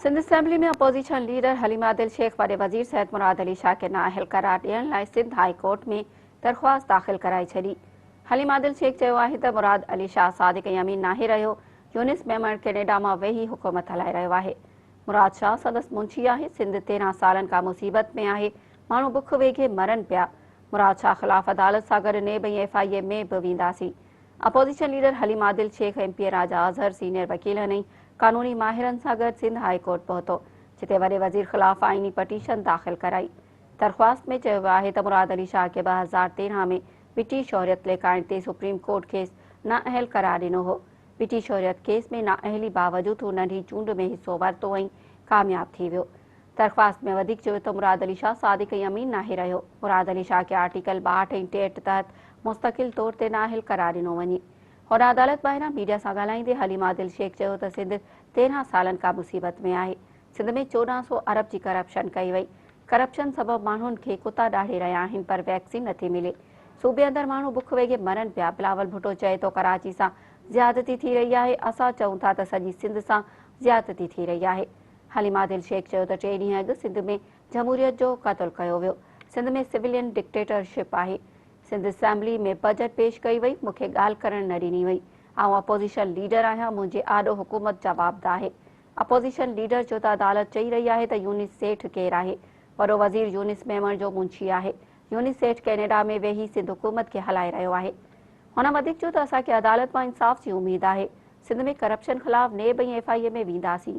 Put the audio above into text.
Sindh assembly में opposition leader Haleem Adil Sheikh वॾे वज़ीर सैयद मुराद अली शाह खे नाअहल करार ॾियण लाइ सिंध हाई कोर्ट में दरख़्वास्त दाख़िल कराए छॾी। हलीम आदिल शेख चयो आहे त मुराद अली शाह सादिक यमीन नाहे रहियो, यूनिस मेमण कैनेडा मां वेही हुकूमत हलाए रहियो आहे। मुराद शाह संदसि मुंशी आहे। सिंध 13 सालनि खां मुसीबत में आहे। माण्हू बुख वेघे मरनि पिया। मुराद शाह ख़िलाफ़ अदालत सां गॾु नेब ऐं FIA में बि वेंदासीं। Opposition leader Haleem Adil Sheikh MP Raja Azhar senior वकीलनि ऐं कानूनी माहिरनि सां गॾु सिंध हाई कोर्ट पहुतो, जिते वॾे वज़ीर ख़िलाफ़ आईनी पटीशन दाख़िल कराई। दरख़्वास्त में चयो वियो आहे त मुराद अली शाह खे 2013 में बिटी शौहरियत लिकाइण ते सुप्रीम कोर्ट खेसि नाअहल करार ॾिनो हो। बिटी शौहरियत केस में नाअहली बावजूदि हू नंढी चूंड में हिसो वरितो ऐं कामयाब थी वियो। दरख़्वास्त में वधीक चयो त मुराद अली शाह सादिक यमीन नाहे रहियो। मुराद अली शाह खे आर्टिकल 62 ऐं 63 तहत मुस्तक़िल तौर ते नाअहल करार ॾिनो वञे। हुन अदालत ॿाहिरां मीडिया सां ॻाल्हाईंदे हलीम आदिल शेख चयो त सिंध 13 सालनि खां मुसीबत में आहे। सिंध में 1400 अरब जी करप्शन कई वई। करप्शन सबबि माण्हुनि खे कुता ॾाढे रहिया आहिनि, पर वैक्सीन नथी मिले। सूबे अंदरि माण्हू बुख वेघे मरनि पिया। बिलावल भुट्टो चए थो कराची सां ज़्यादती थी रही आहे। असां चऊं था त सॼी सिंध सां ज़्यादती थी रही आहे। हलीम आदिल शेख चयो त 3 ॾींहं अॻु सिंध में जमहूरियत जो क़त्ल कयो वियो। सिंध में सिविलियन डिक्टेटरशिप आहे। सिंध असेंबली में बजट पेश कई वई। मूंखे ॻाल्हि करणु न ॾिनी वई। आउं अपोजिशन लीडर आहियां। मुंहिंजे आॾो हुकूमत जवाबदा आहे। अपोजिशन लीडर चयो त अदालत चई रही आहे त यूनिस सेठ केरु आहे। वॾो वज़ीर यूनिस मेमण जो मुंशी आहे। यूनिस सेठ कैनेडा में वेही सिंध हुकूमत खे हलाए रहियो आहे। हुन वधीक चयो त असांखे अदालत मां इंसाफ़ जी उमेद आहे। सिंध में करप्शन ख़िलाफ़ नेब ऐं FIA में वेंदासीं।